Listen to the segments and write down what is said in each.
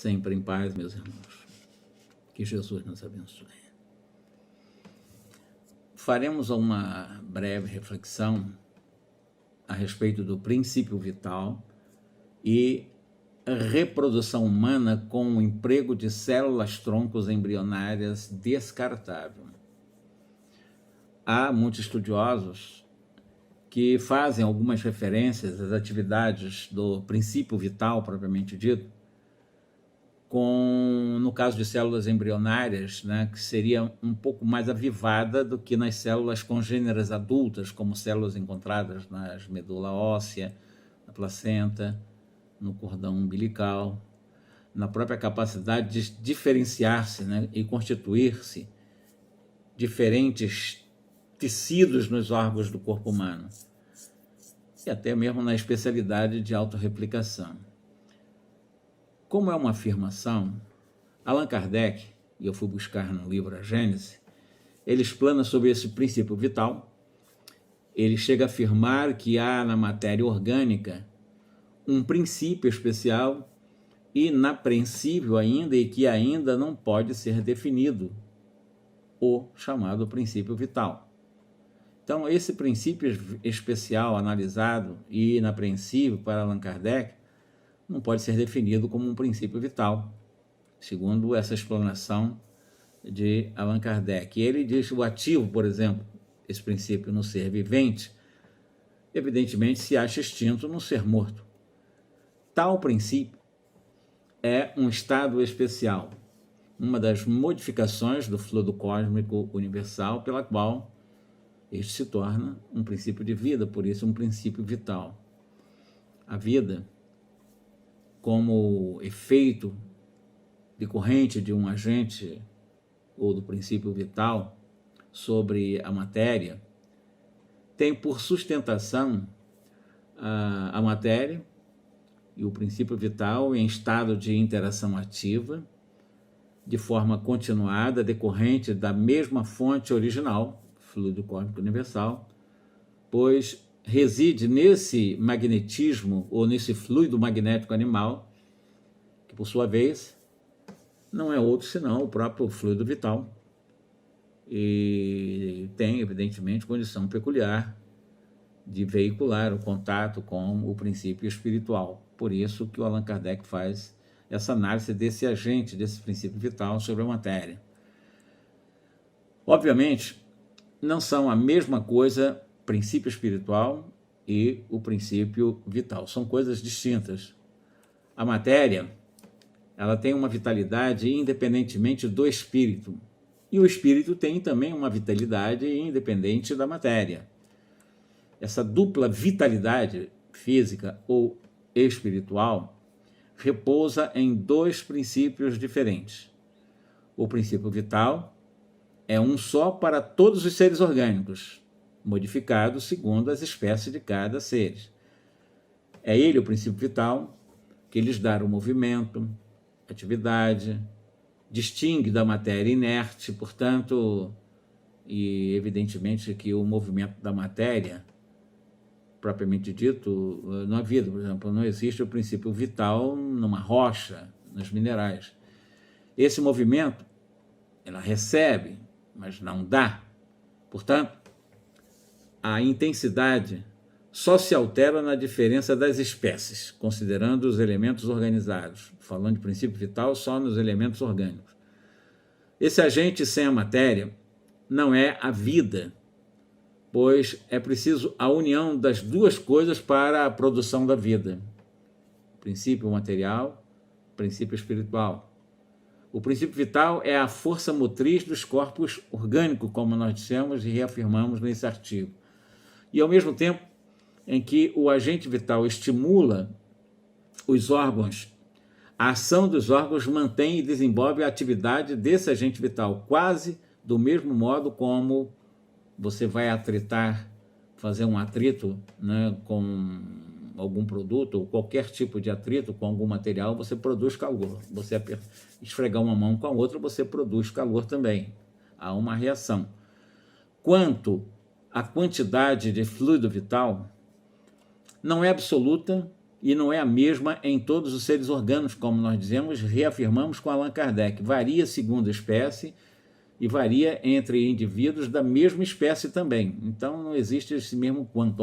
Sempre em paz, meus irmãos. Que Jesus nos abençoe. Faremos uma breve reflexão a respeito do princípio vital e reprodução humana com o emprego de células-troncos embrionárias descartável. Há muitos estudiosos que fazem algumas referências às atividades do princípio vital, propriamente dito, no caso de células embrionárias, né, que seria um pouco mais avivada do que nas células congêneras adultas, como células encontradas nas medula óssea, na placenta, no cordão umbilical, na própria capacidade de diferenciar-se, né, e constituir-se diferentes tecidos nos órgãos do corpo humano, e até mesmo na especialidade de autorreplicação. Como é uma afirmação, Allan Kardec, e eu fui buscar no livro A Gênese, ele explana sobre esse princípio vital. Ele chega a afirmar que há na matéria orgânica um princípio especial inapreensível ainda e que ainda não pode ser definido, o chamado princípio vital. Então, esse princípio especial analisado e inapreensível para Allan Kardec não pode ser definido como um princípio vital, segundo essa explanação de Allan Kardec. Ele diz que o ativo, por exemplo, esse princípio no ser vivente, evidentemente se acha extinto no ser morto. Tal princípio é um estado especial, uma das modificações do fluido cósmico universal pela qual este se torna um princípio de vida, por isso um princípio vital. A vida, como efeito decorrente de um agente ou do princípio vital sobre a matéria, tem por sustentação a matéria e o princípio vital em estado de interação ativa, de forma continuada, decorrente da mesma fonte original, fluido cósmico universal, pois reside nesse magnetismo ou nesse fluido magnético animal, que por sua vez não é outro senão o próprio fluido vital, e tem evidentemente condição peculiar de veicular o contato com o princípio espiritual. Por isso que o Allan Kardec faz essa análise desse agente, desse princípio vital sobre a matéria. Obviamente, não são a mesma coisa princípio espiritual e o princípio vital. São coisas distintas. A matéria, ela tem uma vitalidade independentemente do espírito. E o espírito tem também uma vitalidade independente da matéria. Essa dupla vitalidade física ou espiritual repousa em dois princípios diferentes. O princípio vital é um só para todos os seres orgânicos, modificado segundo as espécies de cada ser. É ele, o princípio vital, que lhes dá o movimento, atividade, distingue da matéria inerte, portanto, e evidentemente que o movimento da matéria, propriamente dito, não há vida, por exemplo, não existe o princípio vital numa rocha, nos minerais. Esse movimento, ela recebe, mas não dá. Portanto, a intensidade só se altera na diferença das espécies, considerando os elementos organizados. Falando de princípio vital só nos elementos orgânicos. Esse agente sem a matéria não é a vida, pois é preciso a união das duas coisas para a produção da vida. Princípio material, princípio espiritual. O princípio vital é a força motriz dos corpos orgânicos, como nós dissemos e reafirmamos nesse artigo. E, ao mesmo tempo em que o agente vital estimula os órgãos, a ação dos órgãos mantém e desenvolve a atividade desse agente vital, quase do mesmo modo como você vai atritar, fazer um atrito, né, com algum produto ou qualquer tipo de atrito com algum material, você produz calor. Você esfregar uma mão com a outra, você produz calor também. Há uma reação. Quanto à quantidade de fluido vital, não é absoluta e não é a mesma em todos os seres orgânicos, como nós dizemos, reafirmamos com Allan Kardec. Varia segundo a espécie e varia entre indivíduos da mesma espécie também. Então não existe esse mesmo quanto.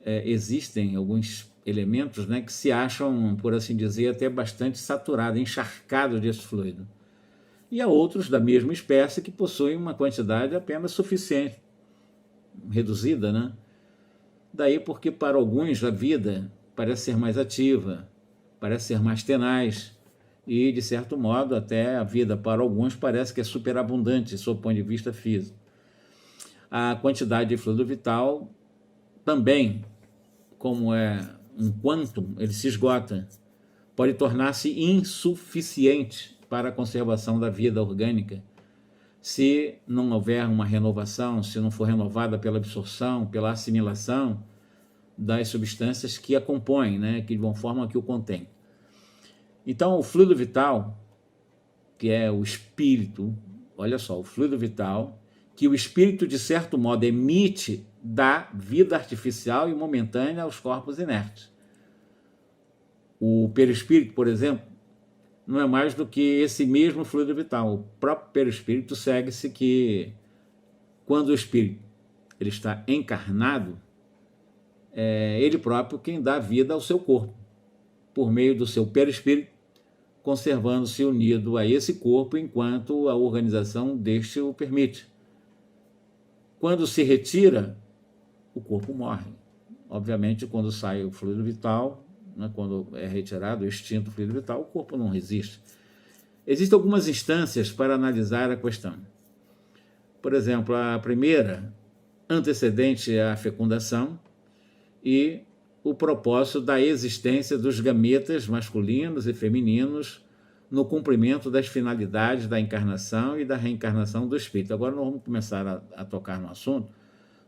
Existem alguns elementos, né, que se acham, por assim dizer, até bastante saturados, encharcados desse fluido. E há outros da mesma espécie que possuem uma quantidade apenas suficiente, reduzida, né? Daí porque para alguns a vida parece ser mais ativa, parece ser mais tenaz, e de certo modo até a vida para alguns parece que é superabundante sob o ponto de vista físico. A quantidade de fluido vital também, como é um quantum, ele se esgota, pode tornar-se insuficiente para a conservação da vida orgânica, se não houver uma renovação, se não for renovada pela absorção, pela assimilação das substâncias que a compõem, né, que de uma forma que o contém. Então, o fluido vital, que é o espírito, olha só, o fluido vital, que o espírito, de certo modo, emite, dá vida artificial e momentânea aos corpos inertes. O perispírito, por exemplo, não é mais do que esse mesmo fluido vital. O próprio perispírito segue-se que, quando o espírito ele está encarnado, é ele próprio quem dá vida ao seu corpo, por meio do seu perispírito, conservando-se unido a esse corpo enquanto a organização deste o permite. Quando se retira, o corpo morre. Obviamente, quando sai o fluido vital, né, quando é retirado, o extinto fluido vital, o corpo não resiste. Existem algumas instâncias para analisar a questão. Por exemplo, a primeira, antecedente à fecundação, e o propósito da existência dos gametas masculinos e femininos no cumprimento das finalidades da encarnação e da reencarnação do espírito. Agora nós vamos começar a tocar no assunto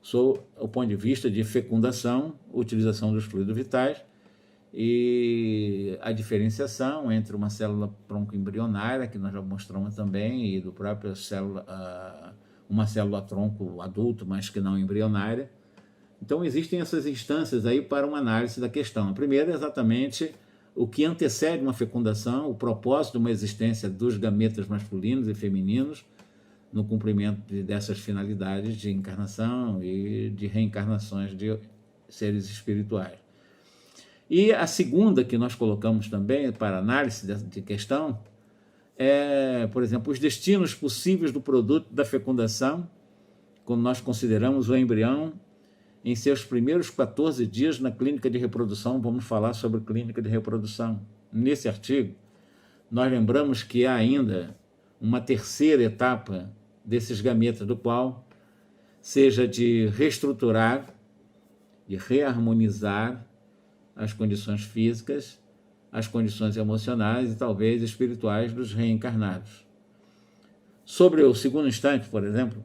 sob o ponto de vista de fecundação, utilização dos fluidos vitais e a diferenciação entre uma célula tronco-embrionária, que nós já mostramos também, e do próprio célula, uma célula tronco adulto, mas que não embrionária. Então existem essas instâncias aí para uma análise da questão. A primeira é exatamente o que antecede uma fecundação, o propósito de uma existência dos gametas masculinos e femininos no cumprimento dessas finalidades de encarnação e de reencarnações de seres espirituais. E a segunda que nós colocamos também para análise de questão é, por exemplo, os destinos possíveis do produto da fecundação, quando nós consideramos o embrião em seus primeiros 14 dias na clínica de reprodução. Vamos falar sobre clínica de reprodução. Nesse artigo, nós lembramos que há ainda uma terceira etapa desses gametas, do qual seja de reestruturar, de reharmonizar as condições físicas, as condições emocionais e talvez espirituais dos reencarnados. Sobre o segundo instante, por exemplo,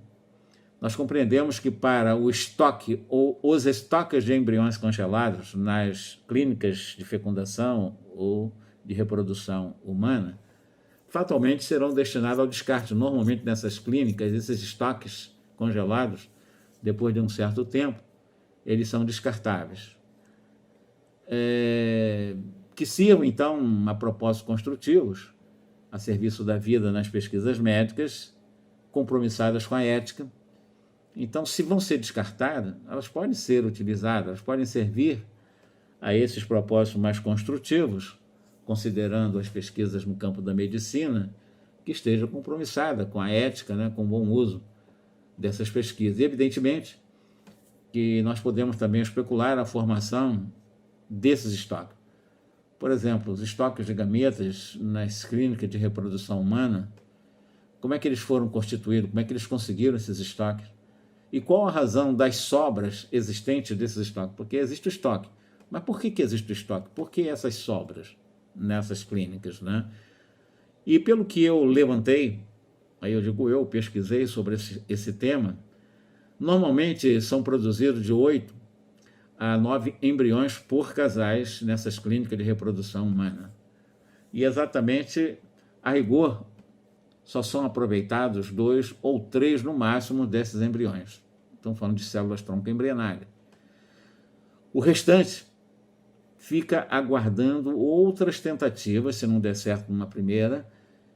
nós compreendemos que para o estoque ou os estoques de embriões congelados nas clínicas de fecundação ou de reprodução humana, fatalmente serão destinados ao descarte. Normalmente nessas clínicas, esses estoques congelados, depois de um certo tempo, eles são descartáveis. Que sirvam, então, a propósitos construtivos, a serviço da vida nas pesquisas médicas, compromissadas com a ética. Então, se vão ser descartadas, elas podem ser utilizadas, elas podem servir a esses propósitos mais construtivos, considerando as pesquisas no campo da medicina, que esteja compromissada com a ética, né, com o bom uso dessas pesquisas. E, evidentemente, que nós podemos também especular a formação desses estoques. Por exemplo, os estoques de gametas nas clínicas de reprodução humana, como é que eles foram constituídos, como é que eles conseguiram esses estoques? E qual a razão das sobras existentes desses estoques? Porque existe o estoque. Mas por que existe o estoque? Por que essas sobras nessas clínicas, né? E pelo que eu levantei, aí eu pesquisei sobre esse tema, normalmente são produzidos de 8 a 9 embriões por casais nessas clínicas de reprodução humana. E exatamente, a rigor, só são aproveitados 2 ou 3 no máximo desses embriões. Estamos falando de células tronco-embrionárias. O restante fica aguardando outras tentativas, se não der certo numa primeira,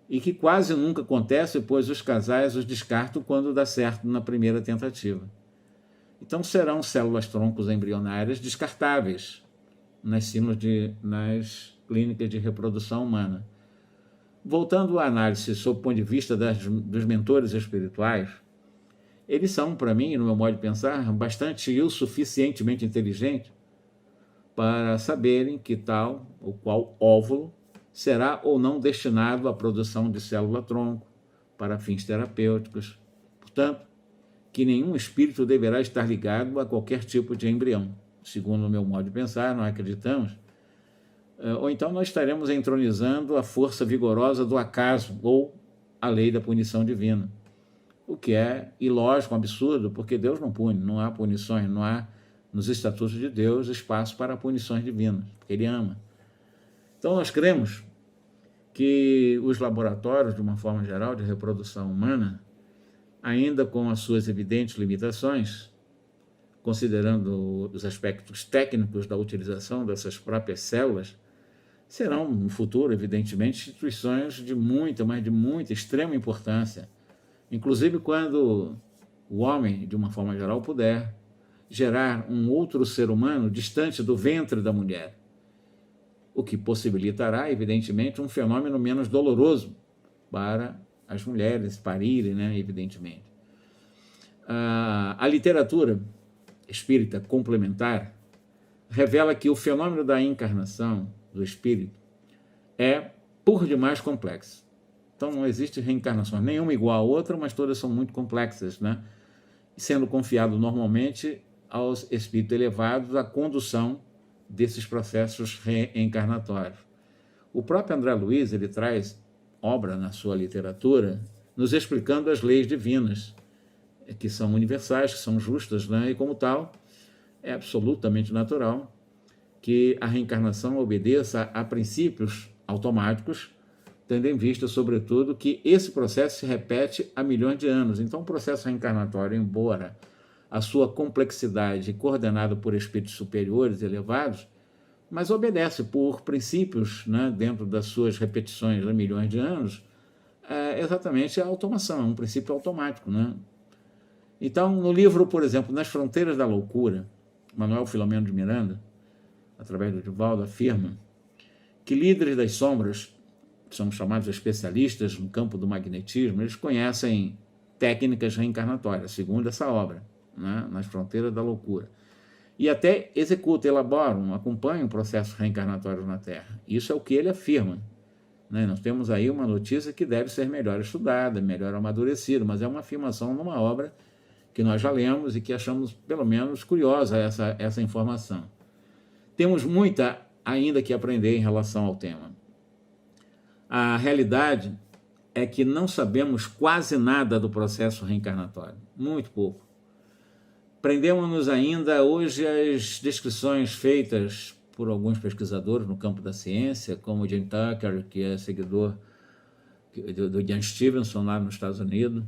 e que quase nunca acontece, pois os casais os descartam quando dá certo na primeira tentativa. Então serão células-troncos embrionárias descartáveis nas clínicas de reprodução humana. Voltando à análise sob o ponto de vista dos mentores espirituais, eles são, para mim, no meu modo de pensar, bastante e o suficientemente inteligentes para saberem que tal ou qual óvulo será ou não destinado à produção de célula-tronco para fins terapêuticos. Portanto, que nenhum espírito deverá estar ligado a qualquer tipo de embrião. Segundo o meu modo de pensar, nós acreditamos, ou então nós estaremos entronizando a força vigorosa do acaso ou a lei da punição divina, o que é ilógico, absurdo, porque Deus não pune, não há punições, não há nos estatutos de Deus espaço para punições divinas, porque Ele ama. Então nós cremos que os laboratórios, de uma forma geral, de reprodução humana, ainda com as suas evidentes limitações, considerando os aspectos técnicos da utilização dessas próprias células, serão, no futuro, evidentemente, instituições de muita, mas de muita, extrema importância, inclusive quando o homem, de uma forma geral, puder gerar um outro ser humano distante do ventre da mulher, o que possibilitará, evidentemente, um fenômeno menos doloroso para as mulheres parirem, né, evidentemente. A literatura espírita complementar revela que o fenômeno da encarnação do espírito é por demais complexo. Então não existe reencarnação nenhuma igual a outra, mas todas são muito complexas, né? Sendo confiado normalmente aos espíritos elevados a condução desses processos reencarnatórios. O próprio André Luiz, ele traz obra na sua literatura nos explicando as leis divinas, que são universais, que são justas, né? E como tal, é absolutamente natural que a reencarnação obedeça a princípios automáticos, tendo em vista, sobretudo, que esse processo se repete há milhões de anos. Então, o processo reencarnatório, embora a sua complexidade coordenada por espíritos superiores elevados, mas obedece por princípios, né, dentro das suas repetições há milhões de anos, exatamente a automação, é um princípio automático, né? Então, no livro, por exemplo, Nas Fronteiras da Loucura, Manuel Filomeno de Miranda, através do Divaldo, afirma que líderes das sombras, que são chamados especialistas no campo do magnetismo, eles conhecem técnicas reencarnatórias, segundo essa obra, né, Nas Fronteiras da Loucura. E até executam, elaboram, acompanham processos reencarnatórios na Terra. Isso é o que ele afirma, né? Nós temos aí uma notícia que deve ser melhor estudada, melhor amadurecida, mas é uma afirmação numa obra que nós já lemos e que achamos, pelo menos, curiosa essa informação. Temos muita ainda que aprender em relação ao tema. A realidade é que não sabemos quase nada do processo reencarnatório, muito pouco. Prendemos-nos ainda hoje às descrições feitas por alguns pesquisadores no campo da ciência, como o Jim Tucker, que é seguidor do Ian Stevenson lá nos Estados Unidos,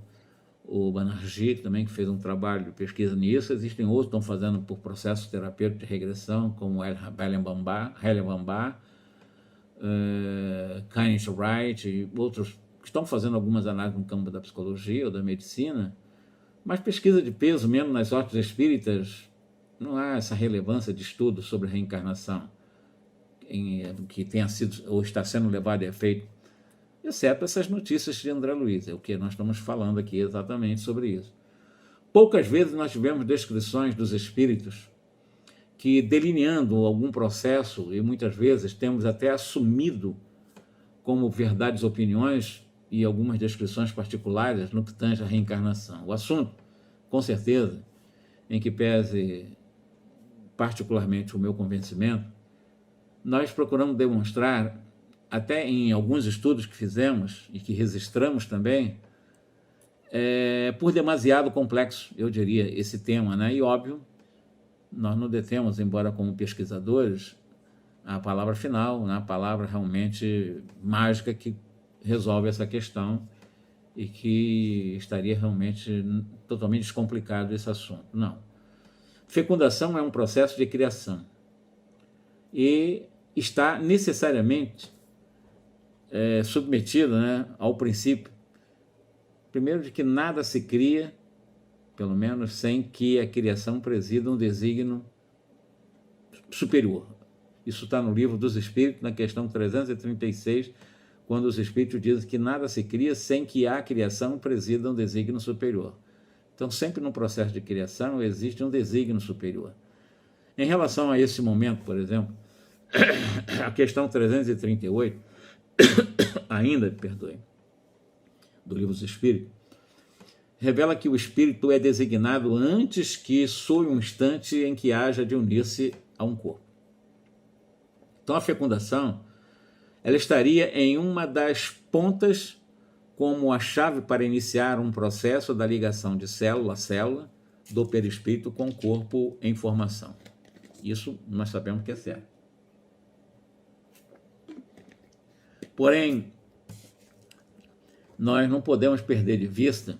o Banerjee também, que fez um trabalho de pesquisa nisso. Existem outros que estão fazendo por processo terapêutico de regressão, como Helen Bambar, Kenneth Wright e outros que estão fazendo algumas análises no campo da psicologia ou da medicina, mas pesquisa de peso mesmo nas ordens espíritas, não há essa relevância de estudo sobre reencarnação que tenha sido ou está sendo levado a efeito, exceto essas notícias de André Luiz, é o que nós estamos falando aqui exatamente sobre isso. Poucas vezes nós tivemos descrições dos espíritos que, delineando algum processo, e muitas vezes temos até assumido como verdades opiniões e algumas descrições particulares no que tange à reencarnação. O assunto, com certeza, em que pese particularmente o meu convencimento, nós procuramos demonstrar, até em alguns estudos que fizemos e que registramos também, por demasiado complexo, eu diria, esse tema, né? E óbvio, nós não detemos, embora como pesquisadores, a palavra final, né? A palavra realmente mágica que resolve essa questão e que estaria realmente totalmente descomplicado esse assunto. Não. Fecundação é um processo de criação. e está necessariamente submetido, né, ao princípio, primeiro, de que nada se cria, pelo menos sem que a criação presida um desígnio superior. Isso está no Livro dos Espíritos, na questão 336, quando os Espíritos dizem que nada se cria sem que a criação presida um desígnio superior. Então, sempre no processo de criação existe um desígnio superior. Em relação a esse momento, por exemplo, a questão 338, ainda, perdoe, do Livro dos Espíritos, revela que o espírito é designado antes que soe um instante em que haja de unir-se a um corpo. Então, a fecundação, ela estaria em uma das pontas como a chave para iniciar um processo da ligação de célula a célula do perispírito com o corpo em formação. Isso nós sabemos que é certo. Porém, nós não podemos perder de vista,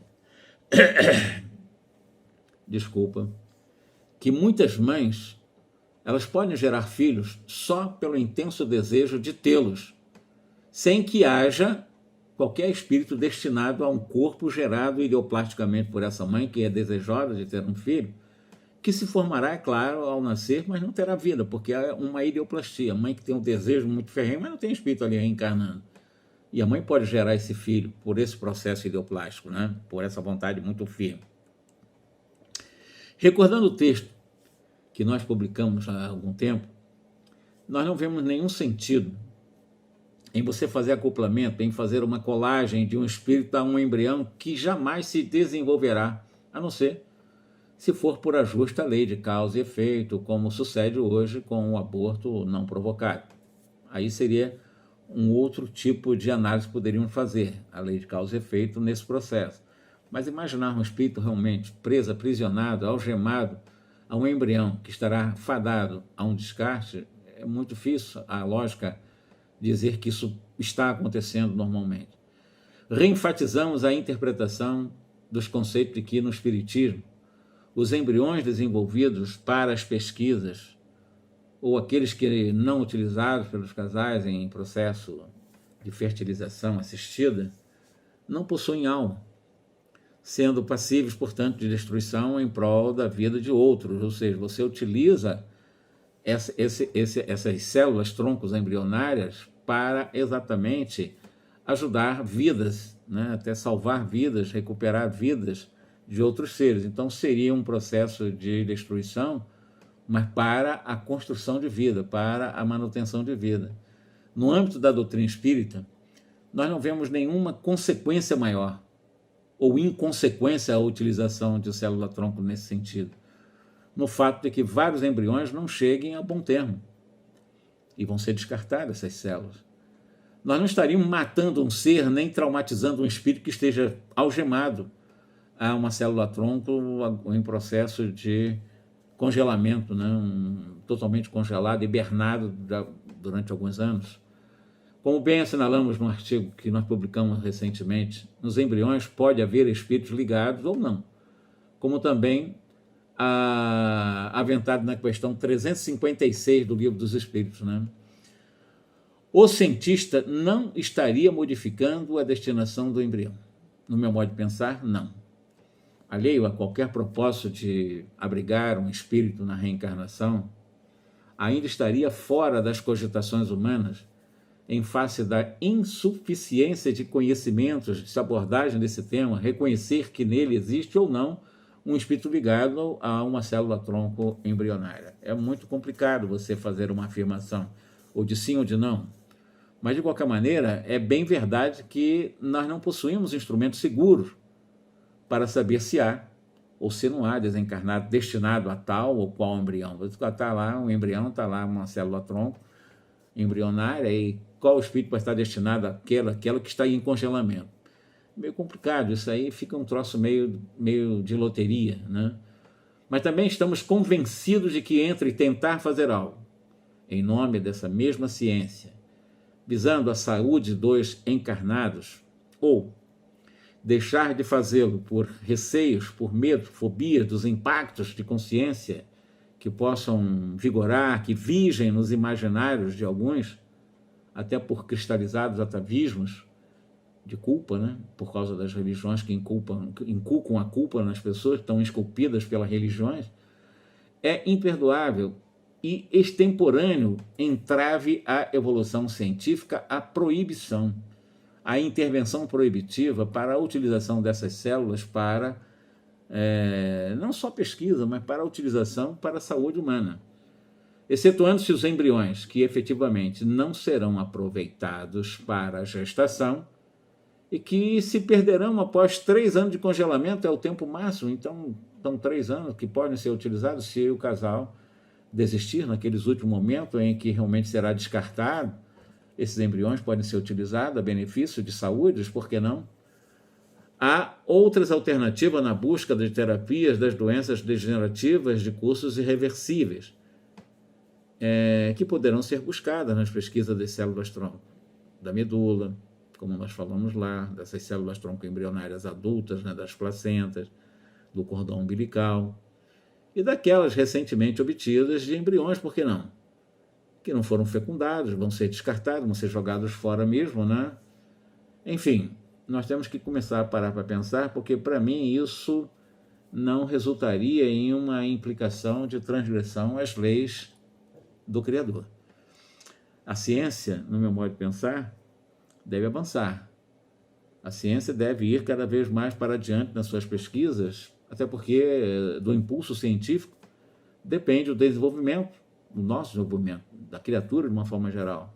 que muitas mães, elas podem gerar filhos só pelo intenso desejo de tê-los, sem que haja qualquer espírito destinado a um corpo gerado ideoplasticamente por essa mãe, que é desejosa de ter um filho, que se formará, é claro, ao nascer, mas não terá vida, porque é uma ideoplastia. A mãe que tem um desejo muito ferrenho, mas não tem espírito ali reencarnando. E a mãe pode gerar esse filho por esse processo ideoplástico, né? Por essa vontade muito firme. Recordando o texto que nós publicamos há algum tempo, nós não vemos nenhum sentido em você fazer acoplamento, em fazer uma colagem de um espírito a um embrião que jamais se desenvolverá, a não ser se for por ajuste à lei de causa e efeito, como sucede hoje com o aborto não provocado. Aí seria um outro tipo de análise que poderíamos fazer, a lei de causa e efeito nesse processo. Mas imaginar um espírito realmente preso, aprisionado, algemado a um embrião que estará fadado a um descarte, é muito difícil a lógica dizer que isso está acontecendo normalmente. Reenfatizamos a interpretação dos conceitos de que no Espiritismo os embriões desenvolvidos para as pesquisas ou aqueles que não utilizados pelos casais em processo de fertilização assistida não possuem alma, sendo passíveis, portanto, de destruição em prol da vida de outros. Ou seja, você utiliza essas células troncos embrionárias para exatamente ajudar vidas, né? Até salvar vidas, recuperar vidas de outros seres. Então, seria um processo de destruição, mas para a construção de vida, para a manutenção de vida. No âmbito da doutrina espírita, nós não vemos nenhuma consequência maior ou inconsequência à utilização de célula-tronco nesse sentido, no fato de que vários embriões não cheguem a bom termo e vão ser descartadas essas células. Nós não estaríamos matando um ser, nem traumatizando um espírito que esteja algemado a uma célula-tronco em processo de congelamento, né? Totalmente congelado, hibernado durante alguns anos. Como bem assinalamos no artigo que nós publicamos recentemente, nos embriões pode haver espíritos ligados ou não, como também aventado na questão 356 do Livro dos Espíritos, né? O cientista não estaria modificando a destinação do embrião. No meu modo de pensar, não. Alheio a qualquer propósito de abrigar um espírito na reencarnação, ainda estaria fora das cogitações humanas em face da insuficiência de conhecimentos, de abordagem desse tema, reconhecer que nele existe ou não um espírito ligado a uma célula-tronco embrionária. É muito complicado você fazer uma afirmação, ou de sim ou de não. Mas, de qualquer maneira, é bem verdade que nós não possuímos instrumentos seguros para saber se há ou se não há desencarnado destinado a tal ou qual embrião. Está lá um embrião, está lá uma célula-tronco embrionária, e qual espírito vai estar destinado àquela que está em congelamento. Meio complicado, isso aí fica um troço meio de loteria, né? Mas também estamos convencidos de que entre tentar fazer algo em nome dessa mesma ciência, visando a saúde dos encarnados, ou deixar de fazê-lo por receios, por medo, fobia dos impactos de consciência que possam vigorar, que vigem nos imaginários de alguns, até por cristalizados atavismos de culpa, né? Por causa das religiões que inculcam a culpa nas pessoas, que estão esculpidas pelas religiões, é imperdoável e extemporâneo entrave à evolução científica a proibição, a intervenção proibitiva para a utilização dessas células para, não só pesquisa, mas para a utilização para a saúde humana. Excetuando-se os embriões, que efetivamente não serão aproveitados para a gestação e que se perderão após 3 anos de congelamento, é o tempo máximo, então são 3 anos que podem ser utilizados se o casal desistir naqueles últimos momentos em que realmente será descartado. Esses embriões podem ser utilizados a benefício de saúde, por que não? Há outras alternativas na busca de terapias das doenças degenerativas de cursos irreversíveis, que poderão ser buscadas nas pesquisas das células-tronco, da medula, como nós falamos lá, dessas células-tronco embrionárias adultas, né, das placentas, do cordão umbilical, e daquelas recentemente obtidas de embriões, por que não? Que não foram fecundados, vão ser descartados, vão ser jogados fora mesmo, né? Enfim, nós temos que começar a parar para pensar, porque para mim isso não resultaria em uma implicação de transgressão às leis do Criador. A ciência, no meu modo de pensar, deve avançar. A ciência deve ir cada vez mais para adiante nas suas pesquisas, até porque do impulso científico depende o desenvolvimento, o nosso desenvolvimento, da criatura de uma forma geral.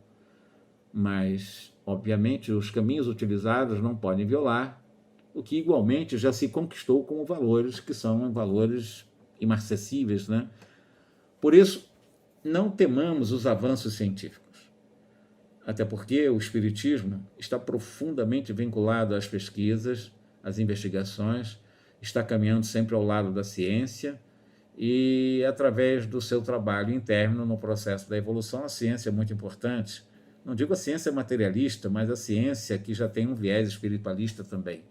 Mas, obviamente, os caminhos utilizados não podem violar o que igualmente já se conquistou como valores, que são valores imarcessíveis, né? Por isso, não temamos os avanços científicos, até porque o Espiritismo está profundamente vinculado às pesquisas, às investigações, está caminhando sempre ao lado da ciência e, através do seu trabalho interno no processo da evolução, a ciência é muito importante. Não digo a ciência materialista, mas a ciência que já tem um viés espiritualista também.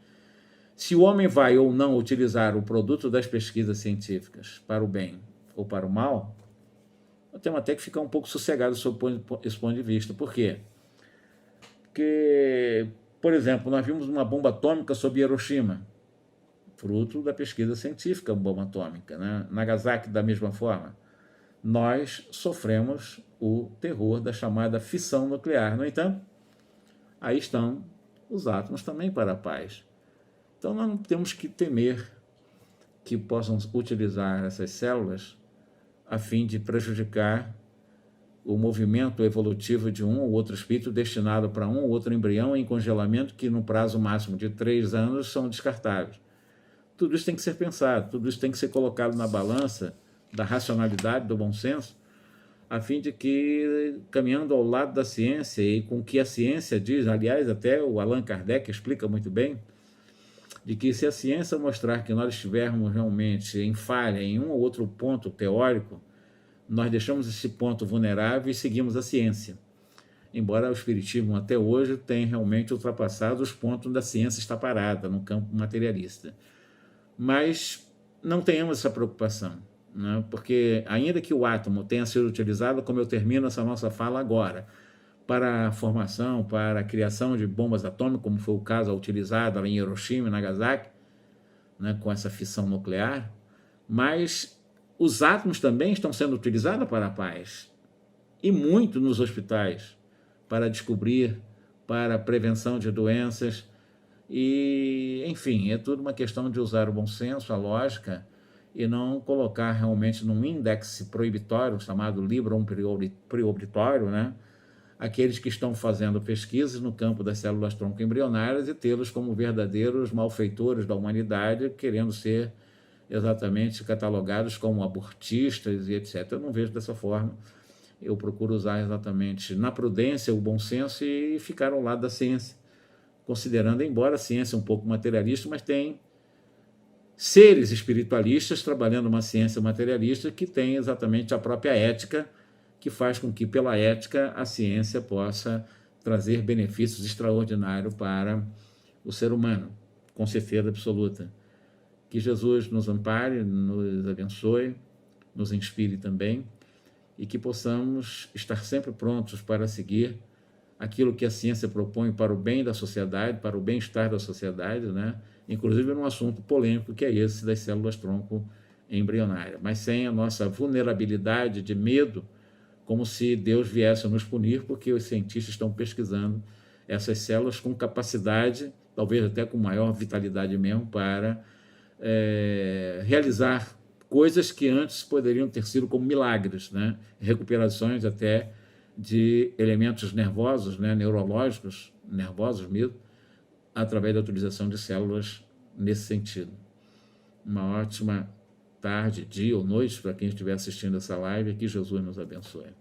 Se o homem vai ou não utilizar o produto das pesquisas científicas para o bem ou para o mal, nós temos até que ficar um pouco sossegado sob esse ponto de vista. Por quê? Porque, por exemplo, nós vimos uma bomba atômica sobre Hiroshima, fruto da pesquisa científica, bomba atômica, né? Nagasaki, da mesma forma. Nós sofremos o terror da chamada fissão nuclear. No entanto, aí estão os átomos também para a paz. Então, nós não temos que temer que possam utilizar essas células a fim de prejudicar o movimento evolutivo de um ou outro espírito destinado para um ou outro embrião em congelamento que, no prazo máximo de 3 anos, são descartáveis. Tudo isso tem que ser pensado, tudo isso tem que ser colocado na balança da racionalidade, do bom senso, a fim de que, caminhando ao lado da ciência e com o que a ciência diz, aliás, até o Allan Kardec explica muito bem, de que se a ciência mostrar que nós estivermos realmente em falha em um ou outro ponto teórico, nós deixamos esse ponto vulnerável e seguimos a ciência. Embora o Espiritismo até hoje tenha realmente ultrapassado os pontos da ciência estar parada no campo materialista. Mas não tenhamos essa preocupação, né? Porque ainda que o átomo tenha sido utilizado, como eu termino essa nossa fala agora, para a formação, para a criação de bombas atômicas, como foi o caso utilizado em Hiroshima e Nagasaki, né, com essa fissão nuclear, mas os átomos também estão sendo utilizados para a paz, e muito nos hospitais, para descobrir, para a prevenção de doenças, e, enfim, é tudo uma questão de usar o bom senso, a lógica, e não colocar realmente num índice proibitório, chamado Librum Prohibitório, né, aqueles que estão fazendo pesquisas no campo das células tronco embrionárias e tê-los como verdadeiros malfeitores da humanidade, querendo ser exatamente catalogados como abortistas e etc. Eu não vejo dessa forma. Eu procuro usar exatamente na prudência o bom senso e ficar ao lado da ciência, considerando, embora a ciência é um pouco materialista, mas tem seres espiritualistas trabalhando uma ciência materialista que tem exatamente a própria ética, que faz com que, pela ética, a ciência possa trazer benefícios extraordinários para o ser humano, com certeza absoluta. Que Jesus nos ampare, nos abençoe, nos inspire também, e que possamos estar sempre prontos para seguir aquilo que a ciência propõe para o bem da sociedade, para o bem-estar da sociedade, né? Inclusive num assunto polêmico que é esse das células-tronco embrionárias, mas sem a nossa vulnerabilidade de medo, como se Deus viesse a nos punir, porque os cientistas estão pesquisando essas células com capacidade, talvez até com maior vitalidade mesmo, para realizar coisas que antes poderiam ter sido como milagres, né? Recuperações até de elementos nervosos, né? Neurológicos, nervosos mesmo, através da utilização de células nesse sentido. Uma ótima tarde, dia ou noite para quem estiver assistindo essa live, que Jesus nos abençoe.